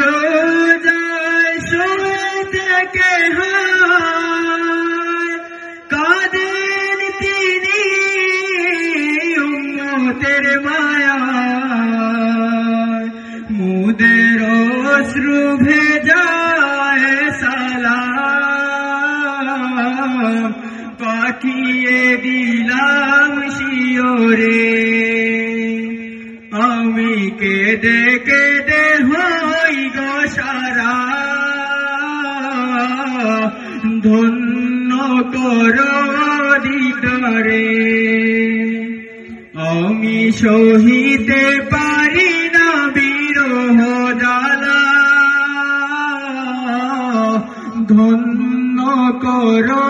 রোজায় শুয়ে থেকে কাঁদেন তিনি উম্মতের মায়ায়, মুদের অশ্রু ভেজায় সালাম পাঠিয়ে দিলাম শিওরে। আমি কেঁদে কেঁদে হই গো সারা, ধন্য করো দিদারে। আমি সহিতে পারি না বিরহ জ্বালা, ধন্য করো